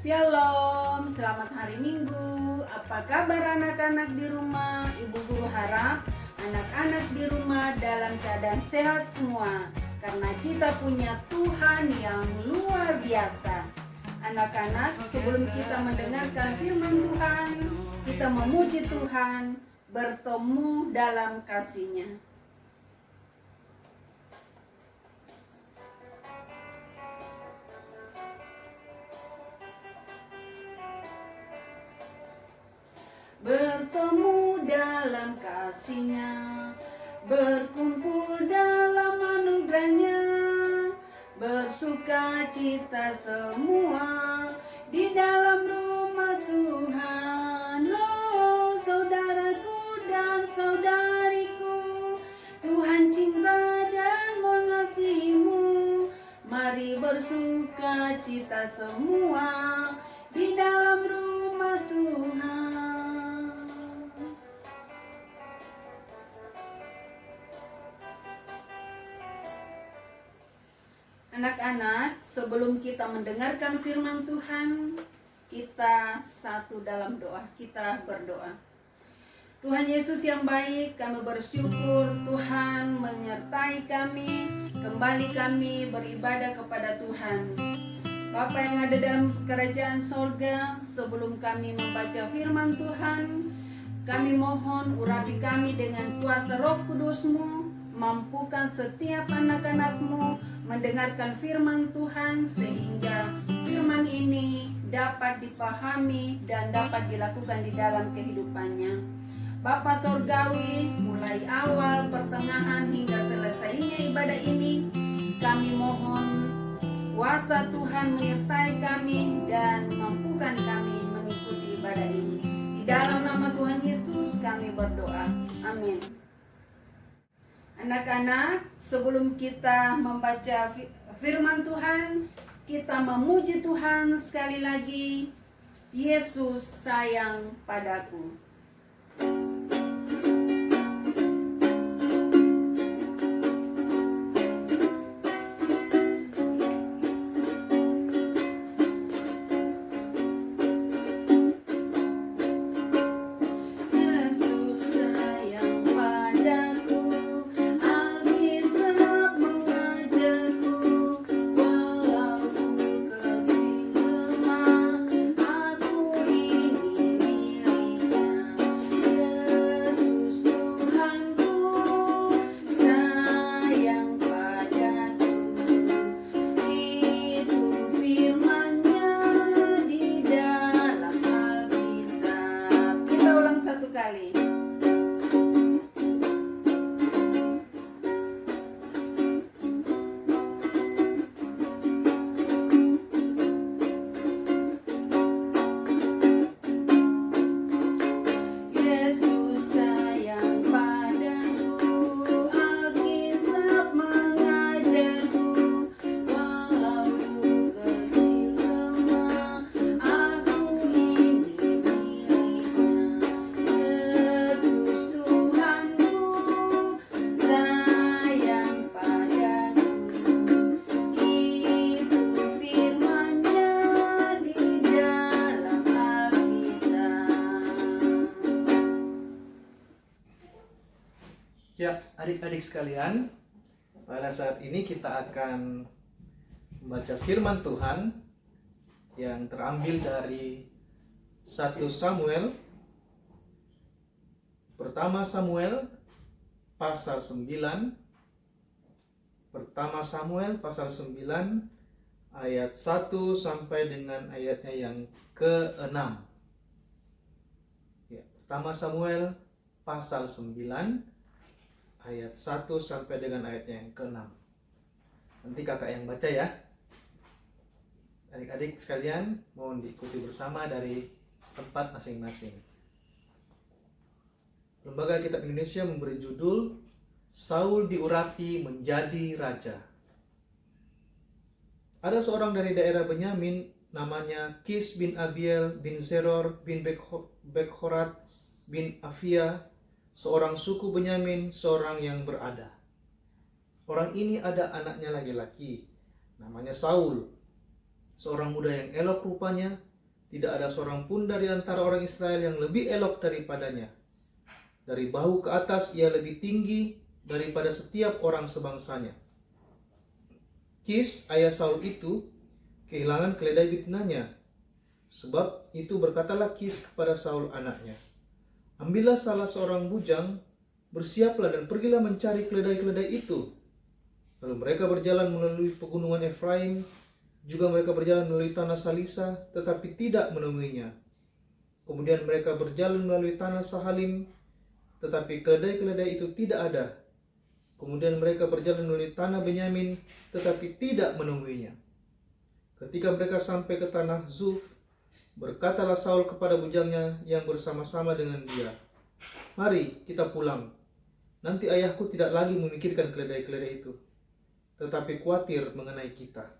Shalom, selamat hari Minggu. Apa kabar anak-anak di rumah? Ibu guru harap anak-anak di rumah dalam keadaan sehat semua, karena kita punya Tuhan yang luar biasa. Anak-anak, sebelum kita mendengarkan firman Tuhan, kita memuji Tuhan, bertemu dalam kasih-Nya. Bertemu dalam kasih-Nya, berkumpul dalam anugerah-Nya, bersuka cita semua di dalam rumah Tuhan. Oh, saudaraku dan saudariku, Tuhan cinta dan mengasihimu. Mari bersuka cita semua di dalam rumah Tuhan. Anak-anak, sebelum kita mendengarkan firman Tuhan, kita satu dalam doa, kita berdoa. Tuhan Yesus yang baik, kami bersyukur Tuhan menyertai kami, kembali kami beribadah kepada Tuhan. Bapa yang ada dalam kerajaan sorga, sebelum kami membaca firman Tuhan, kami mohon urapi kami dengan kuasa Roh Kudus-Mu, mampukan setiap anak-anak-Mu mendengarkan firman Tuhan sehingga firman ini dapat dipahami dan dapat dilakukan di dalam kehidupannya. Bapa Sorgawi, mulai awal, pertengahan hingga selesainya ibadah ini, kami mohon kuasa Tuhan menyertai kami dan mampukan kami mengikuti ibadah ini. Di dalam nama Tuhan Yesus kami berdoa. Amin. Anak-anak, sebelum kita membaca firman Tuhan, kita memuji Tuhan sekali lagi. Yesus sayang padaku. Ya, adik-adik sekalian, pada saat ini kita akan membaca firman Tuhan yang terambil dari 1 Samuel, pertama Samuel pasal 9, pertama Samuel pasal 9 ayat 1 sampai dengan ayatnya yang ke-6. Ya, pertama Samuel pasal 9 ayat 1 sampai dengan ayatnya yang ke-6. Nanti kakak yang baca ya. Adik-adik sekalian, mohon diikuti bersama dari tempat masing-masing. Lembaga Kitab Indonesia memberi judul Saul diurapi menjadi raja. Ada seorang dari daerah Benyamin namanya Kis bin Abiel bin Zeror bin Bekhorat bin Afia, seorang suku Benyamin, seorang yang berada. Orang ini ada anaknya laki-laki, namanya Saul, seorang muda yang elok rupanya, Tidak ada seorang pun dari antara orang Israel yang lebih elok daripadanya. Dari bahu ke atas ia lebih tinggi daripada setiap orang sebangsanya. Kis, ayah Saul itu, kehilangan keledai betinanya. Sebab itu berkatalah Kis kepada Saul anaknya, ambillah salah seorang bujang, bersiaplah dan pergilah mencari keledai-keledai itu. Lalu mereka berjalan melalui pegunungan Efraim, juga mereka berjalan melalui tanah Salisa, tetapi tidak menemuinya. Kemudian mereka berjalan melalui tanah Sahalim, tetapi keledai-keledai itu tidak ada. Kemudian mereka berjalan melalui tanah Benyamin, tetapi tidak menemuinya. Ketika mereka sampai ke tanah Zuf, berkatalah Saul kepada bujangnya yang bersama-sama dengan dia, mari kita pulang. Nanti ayahku tidak lagi memikirkan keledai-keledai itu, tetapi khawatir mengenai kita.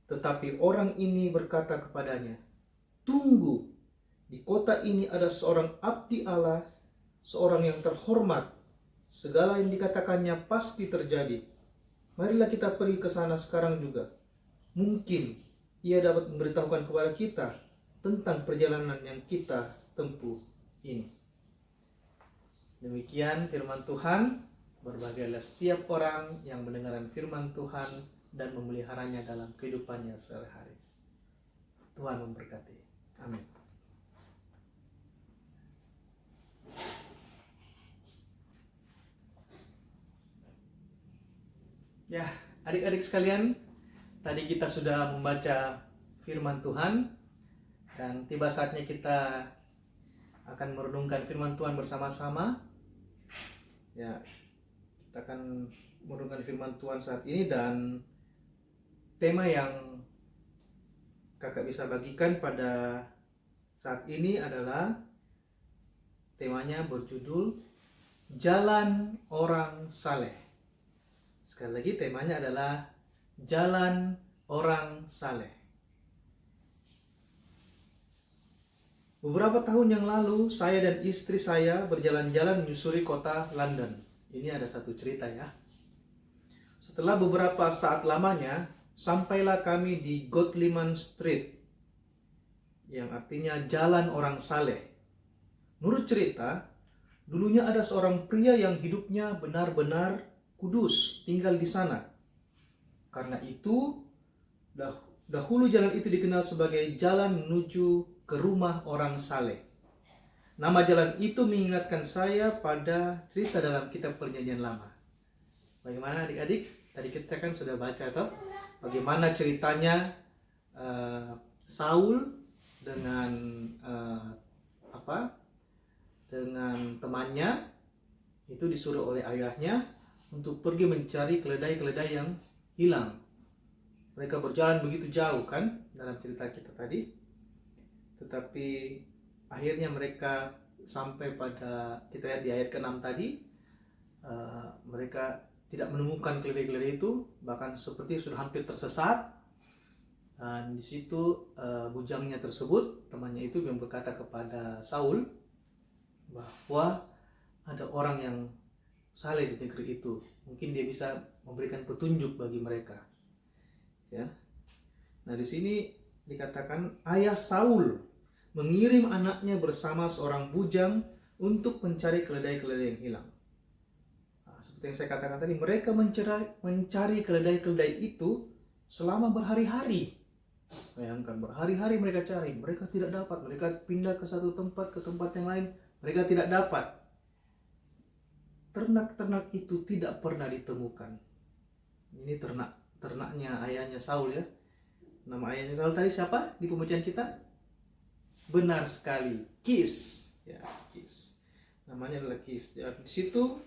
Tetapi orang ini berkata kepadanya, tunggu, di kota ini ada seorang abdi Allah, seorang yang terhormat. Segala yang dikatakannya pasti terjadi. Marilah kita pergi ke sana sekarang juga. Mungkin ia dapat memberitahukan kepada kita tentang perjalanan yang kita tempuh ini. Demikian firman Tuhan. Berbahagialah setiap orang yang mendengarkan firman Tuhan dan memeliharanya dalam kehidupannya sehari-hari. Tuhan memberkati. Amin. Ya, adik-adik sekalian, tadi kita sudah membaca firman Tuhan dan tiba saatnya kita akan merenungkan firman Tuhan bersama-sama. Ya, kita akan merenungkan firman Tuhan saat ini, dan tema yang kakak bisa bagikan pada saat ini adalah temanya berjudul Jalan Orang Saleh. Sekali lagi temanya adalah Jalan Orang Saleh. Beberapa tahun yang lalu saya dan istri saya berjalan-jalan menyusuri kota London. Ini ada satu cerita ya. Setelah beberapa saat lamanya, sampailah kami di Godliman Street, yang artinya Jalan Orang Saleh. Menurut cerita, dulunya ada seorang pria yang hidupnya benar-benar kudus tinggal di sana. Karena itu, dahulu jalan itu dikenal sebagai jalan menuju ke rumah orang saleh. Nama jalan itu mengingatkan saya pada cerita dalam kitab Perjanjian Lama. Bagaimana adik-adik? Tadi kita kan sudah baca toh, bagaimana ceritanya Saul dengan dengan temannya itu disuruh oleh ayahnya untuk pergi mencari keledai-keledai yang hilang. Mereka berjalan begitu jauh kan dalam cerita kita tadi, tetapi akhirnya mereka sampai pada, kita lihat di ayat ke-6 tadi, mereka tidak menemukan keledai-keledai itu, bahkan seperti sudah hampir tersesat. Dan di situ bujangnya tersebut, temannya itu yang berkata kepada Saul bahwa ada orang yang saleh di negeri itu, mungkin dia bisa memberikan petunjuk bagi mereka. Ya. Nah, di sini dikatakan ayah Saul mengirim anaknya bersama seorang bujang untuk mencari keledai-keledai yang hilang. Nah, seperti yang saya katakan tadi, mereka mencari keledai-keledai itu selama berhari-hari. Bayangkan, berhari-hari mereka cari, mereka tidak dapat. Mereka pindah ke satu tempat ke tempat yang lain, mereka tidak dapat. Ternak-ternak itu tidak pernah ditemukan. Ini ternaknya ayahnya Saul ya. Nama ayahnya Saul tadi siapa di pembacaan kita? Benar sekali, Kis. Ya, Kis. Namanya adalah Kis. Ya, di situ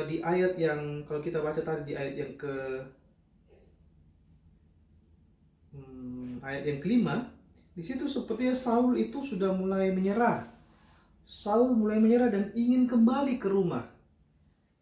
di ayat yang kalau kita baca tadi, di ayat yang ayat yang kelima, di situ sepertinya Saul itu sudah mulai menyerah. Saul mulai menyerah dan ingin kembali ke rumah.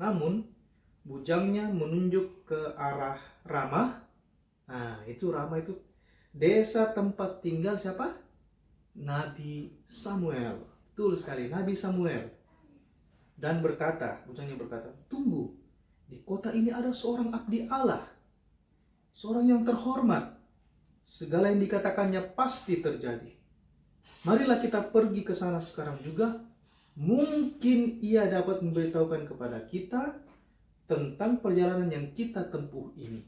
Namun bujangnya menunjuk ke arah Ramah. Nah, itu Ramah itu desa tempat tinggal siapa? Nabi Samuel. Betul sekali, Nabi Samuel. Dan bujangnya berkata, tunggu, di kota ini ada seorang abdi Allah, seorang yang terhormat. Segala yang dikatakannya pasti terjadi. Marilah kita pergi ke sana sekarang juga. Mungkin ia dapat memberitahukan kepada kita tentang perjalanan yang kita tempuh ini.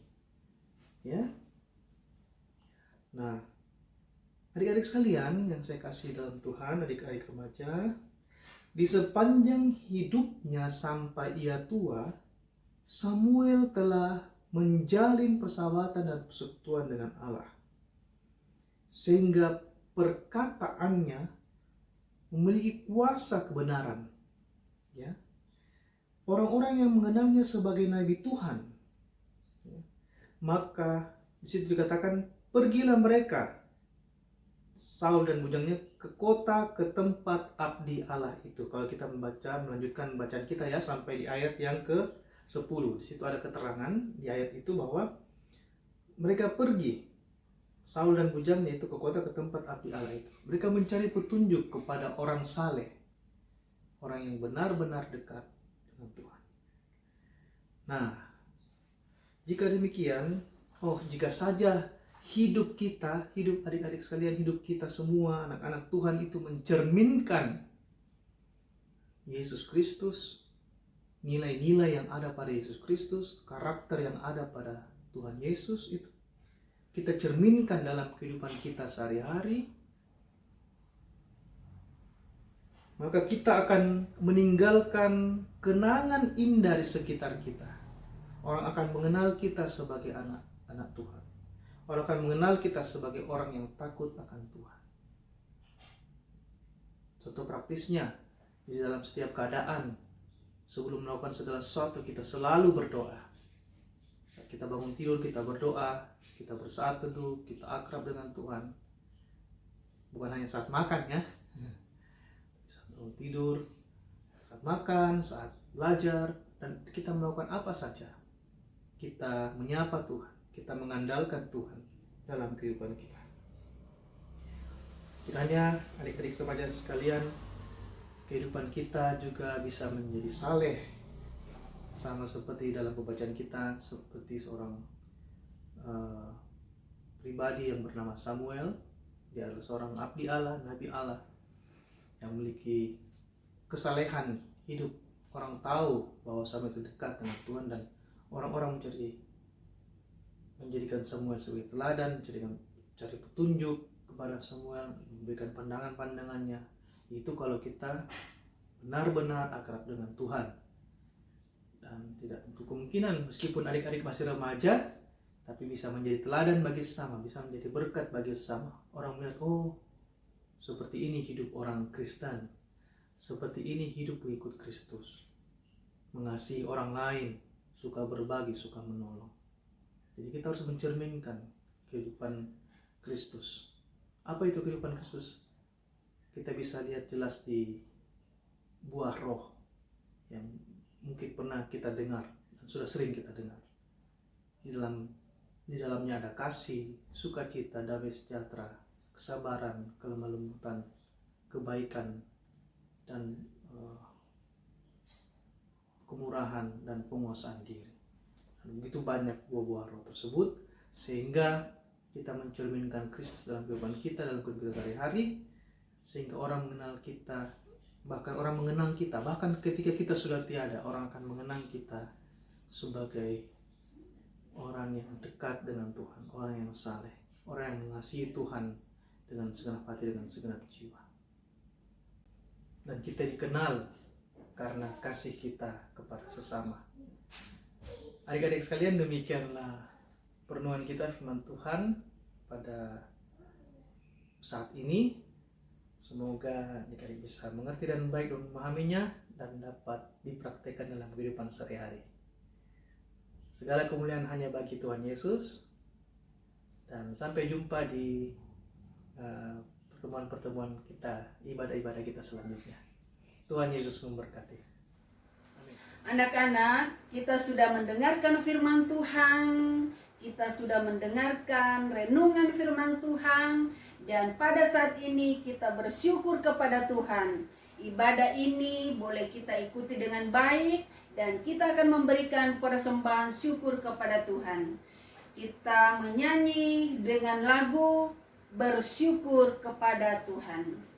Ya. Nah, adik-adik sekalian yang saya kasih dalam Tuhan, adik-adik remaja, di sepanjang hidupnya sampai ia tua, Samuel telah menjalin persahabatan dan persekutuan dengan Allah. Sehingga perkataannya memiliki kuasa kebenaran. Ya. Orang-orang yang mengenalnya sebagai Nabi Tuhan, ya, maka di situ dikatakan, pergilah mereka, Saul dan bujangnya, ke kota, ke tempat abdi Allah itu. Kalau kita melanjutkan bacaan kita ya sampai di ayat yang ke-10, di situ ada keterangan di ayat itu bahwa mereka pergi, Saul dan bujangnya itu, ke kota, ke tempat abdi Allah itu. Mereka mencari petunjuk kepada orang saleh, orang yang benar-benar dekat dengan Tuhan. Nah, jika demikian, jika saja hidup kita, hidup adik-adik sekalian, hidup kita semua, anak-anak Tuhan itu mencerminkan Yesus Kristus, nilai-nilai yang ada pada Yesus Kristus, karakter yang ada pada Tuhan Yesus itu, kita cerminkan dalam kehidupan kita sehari-hari, maka kita akan meninggalkan kenangan indah di sekitar kita. Orang akan mengenal kita sebagai anak-anak Tuhan. Orang akan mengenal kita sebagai orang yang takut akan Tuhan. Contoh praktisnya, di dalam setiap keadaan, sebelum melakukan segala sesuatu, kita selalu berdoa. Saat kita bangun tidur, kita berdoa. Kita bersaat teduh, kita akrab dengan Tuhan. Bukan hanya saat makan ya. Saat bangun tidur, saat makan, saat belajar, dan kita melakukan apa saja. Kita menyapa Tuhan, kita mengandalkan Tuhan dalam kehidupan kita. Kiranya adik-adik remaja sekalian, kehidupan kita juga bisa menjadi saleh. Sama seperti dalam pembacaan kita, seperti seorang pribadi yang bernama Samuel. Dia adalah seorang abdi Allah, nabi Allah yang memiliki kesalehan hidup. Orang tahu bahwa Samuel itu dekat dengan Tuhan, dan orang-orang menjadikan Samuel sebagai teladan, cari petunjuk kepada Samuel, memberikan pandangan-pandangannya. Itu kalau kita benar-benar akrab dengan Tuhan. Dan tidak untuk kemungkinan, meskipun adik-adik masih remaja, tapi bisa menjadi teladan bagi sesama, bisa menjadi berkat bagi sesama. Orang melihat, seperti ini hidup orang Kristen, seperti ini hidup pengikut Kristus, mengasihi orang lain, suka berbagi, suka menolong. Jadi kita harus mencerminkan kehidupan Kristus. Apa itu kehidupan Kristus? Kita bisa lihat jelas di buah roh yang mungkin pernah kita dengar dan sudah sering kita dengar. Di dalamnya ada kasih, sukacita, damai sejahtera, kesabaran, kelemah lembutan, kebaikan, dan kemurahan dan penguasaan diri. Dan begitu banyak buah-buah roh tersebut, sehingga kita mencerminkan Kristus dalam kehidupan kita, dalam kehidupan kita sehari-hari, sehingga orang mengenal kita, bahkan orang mengenang kita, bahkan ketika kita sudah tiada, orang akan mengenang kita sebagai orang yang dekat dengan Tuhan, orang yang saleh, orang yang mengasihi Tuhan dengan segenap hati, dengan segenap jiwa. Dan kita dikenal karena kasih kita kepada sesama. Adik-adik sekalian, demikianlah perenungan kita firman Tuhan pada saat ini. Semoga adik-adik bisa mengerti dan baik dan memahaminya, dan dapat dipraktekkan dalam kehidupan sehari-hari. Segala kemuliaan hanya bagi Tuhan Yesus. Dan sampai jumpa di pertemuan-pertemuan kita, ibadah-ibadah kita selanjutnya. Tuhan Yesus memberkati. Amin. Anak-anak, kita sudah mendengarkan firman Tuhan, kita sudah mendengarkan renungan firman Tuhan, dan pada saat ini kita bersyukur kepada Tuhan. Ibadah ini boleh kita ikuti dengan baik, dan kita akan memberikan persembahan syukur kepada Tuhan. Kita menyanyi dengan lagu bersyukur kepada Tuhan.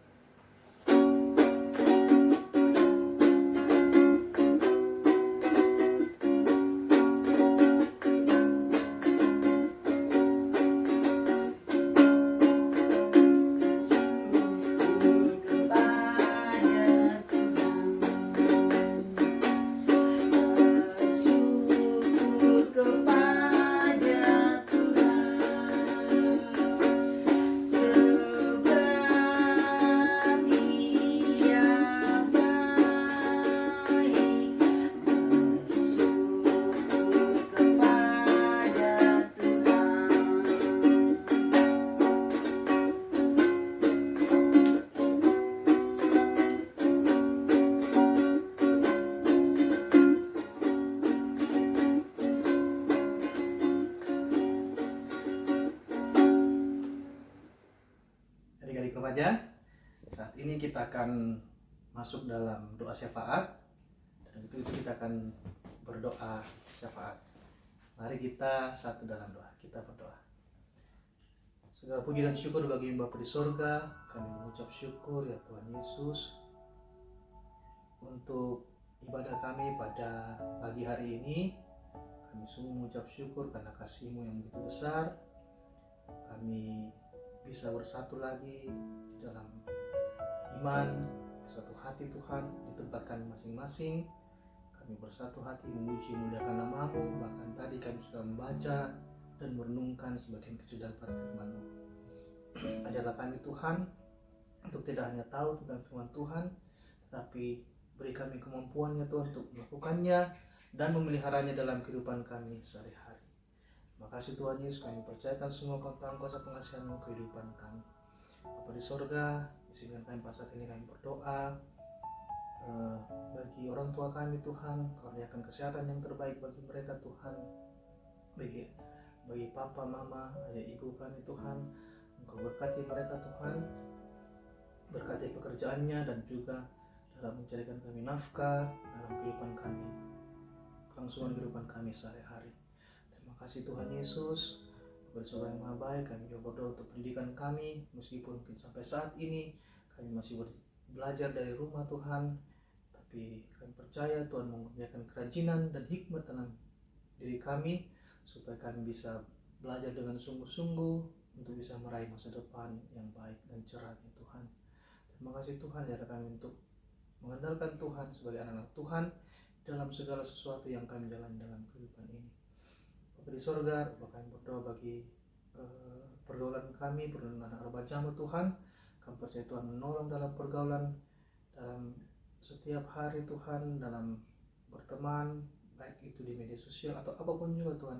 Adik-adik remaja, saat ini kita akan masuk dalam doa syafaat, dan itu kita akan berdoa syafaat. Mari kita satu dalam doa, kita berdoa. Segala puji dan syukur bagi Bapa di sorga, kami mengucap syukur ya Tuhan Yesus untuk ibadah kami pada pagi hari ini. Kami sungguh mengucap syukur karena kasih-Mu yang begitu besar. Kami bisa bersatu lagi dalam iman, bersatu hati Tuhan di tempat kami masing-masing. Kami bersatu hati memuji muliakan nama-Mu. Bahkan tadi kami sudah membaca dan merenungkan sebagian kecil daripada firman-Mu. Ajarlah kami Tuhan untuk tidak hanya tahu tentang firman Tuhan, tetapi beri kami kemampuannya Tuhan untuk melakukannya dan memeliharanya dalam kehidupan kami sehari-hari. Terima kasih Tuhan Yesus, kami percayakan semua tentang kuasa pengasihan-Mu kehidupan kami. Bapa di sorga, izinkan kami pas saat ini kami berdoa bagi orang tua kami Tuhan, karuniakan kesehatan yang terbaik bagi mereka Tuhan. Bagi papa, mama, ayah, ibu kami Tuhan, Engkau berkati mereka Tuhan, berkati pekerjaannya dan juga dalam mencarikan kami nafkah dalam kehidupan kami, kelangsungan kehidupan kami sehari-hari. Terima kasih Tuhan Yesus, bersyukur yang maha baik. Kami juga berdoa untuk pendidikan kami, meskipun mungkin sampai saat ini kami masih belajar dari rumah Tuhan, tapi kami percaya Tuhan mengerjakan kerajinan dan hikmat dalam diri kami, supaya kami bisa belajar dengan sungguh-sungguh untuk bisa meraih masa depan yang baik dan cerah ya Tuhan. Terima kasih Tuhan, ajar kami untuk mengandalkan Tuhan sebagai anak-anak Tuhan dalam segala sesuatu yang kami jalani dalam kehidupan ini. Bapa di sorga, kami berdoa bagi pergaulan kami, pergaulan anak remaja-Mu Tuhan. Kami percaya Tuhan menolong dalam pergaulan, dalam setiap hari Tuhan, dalam berteman, baik itu di media sosial atau apapun juga Tuhan.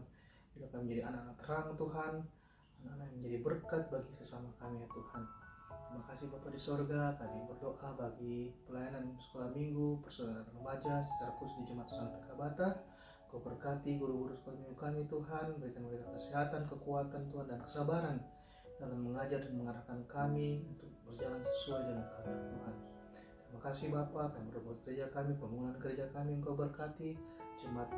Bila kami menjadi anak-anak terang Tuhan, anak-anak yang menjadi berkat bagi sesama kami ya Tuhan. Terima kasih Bapa di sorga, kami berdoa bagi pelayanan sekolah minggu, persaudaraan remaja secara khusus di Jemaat Sunan Kabata. Kau berkati guru-guru sekolah minggu kami Tuhan, berikan mereka kesehatan, kekuatan Tuhan, dan kesabaran dalam mengajar dan mengarahkan kami untuk berjalan sesuai dengan kehendak Tuhan. Terima kasih Bapa, kami berdoa gereja kami, pembangunan gereja kami Engkau berkati, jemaat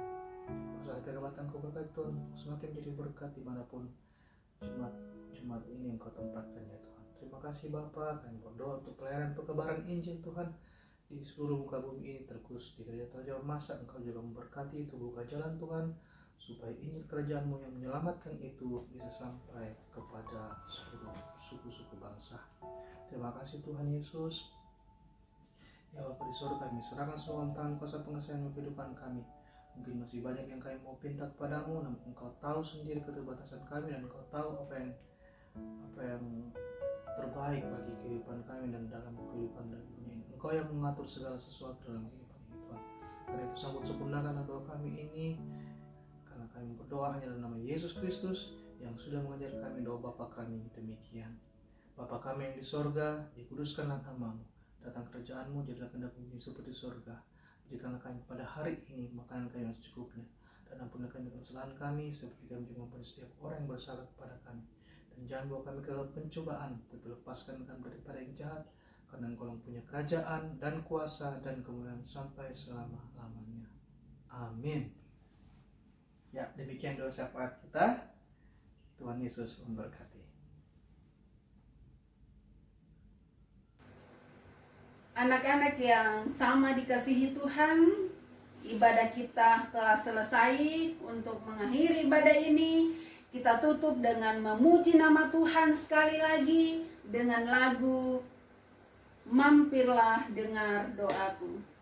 Sunan Kabata Engkau berkati Tuhan, semakin menjadi berkat dimanapun jemaat ini Engkau tempatkan ya Tuhan. Terima kasih Bapa, kami berdoa untuk pelayanan perkabaran Injil Tuhan di seluruh muka bumi ini, terkhusus di gereja Terjauh Masa. Engkau juga memberkati itu, buka jalan Tuhan, supaya Injil kerajaan-Mu yang menyelamatkan itu bisa sampai kepada seluruh suku-suku bangsa. Terima kasih Tuhan Yesus. Ya Bapa di surga, kami serahkan semua tangan kuasa pengasihan kehidupan kami. Mungkin masih banyak yang kami mau pinta kepadamu, namun Engkau tahu sendiri keterbatasan kami, dan Engkau tahu apa yang terbaik bagi kehidupan kami dan dalam kehidupan dunia ini. Engkau yang mengatur segala sesuatu dalam kehidupan ini Tuhan. Karena itu sambut sempurnakan doa kami ini, karena kami berdoa hanya dalam nama Yesus Kristus yang sudah mengajar kami doa Bapa kami demikian. Bapa kami yang di sorga, dikuduskanlah nama-Mu, datang kerajaan-Mu, jadilah kehendak-Mu seperti di sorga. Berikanlah kami pada hari ini makanan kami yang secukupnya, dan ampunilah kami kesalahan kami, seperti kami juga mengampuni setiap orang yang bersalah kepada kami. Dan jangan bawa kami ke dalam pencobaan, tetapi lepaskan kami daripada yang jahat, karena Engkau yang punya kerajaan dan kuasa dan kemuliaan sampai selama-lamanya. Amin. Ya, demikian doa syafaat kita. Tuhan Yesus memberkati. Anak-anak yang sama dikasihi Tuhan, ibadah kita telah selesai. Untuk mengakhiri ibadah ini, kita tutup dengan memuji nama Tuhan sekali lagi dengan lagu Mampirlah Dengar Doaku.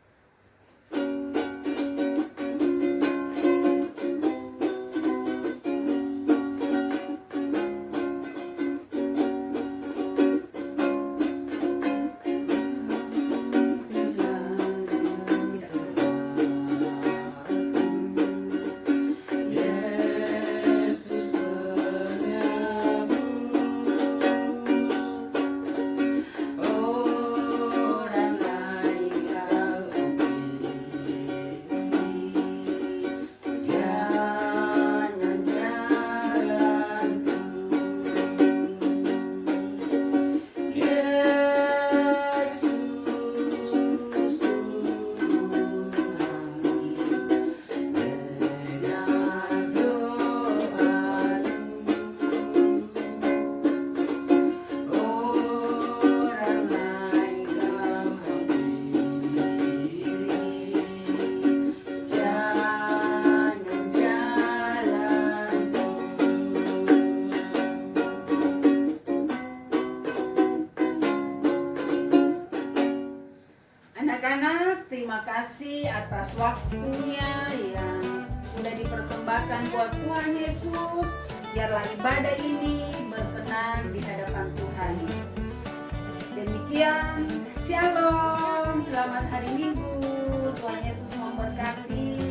Anak-anak, terima kasih atas waktunya yang sudah dipersembahkan buat Tuhan Yesus. Biarlah ibadah ini berkenan di hadapan Tuhan. Demikian, Shalom, selamat hari Minggu. Tuhan Yesus memberkati.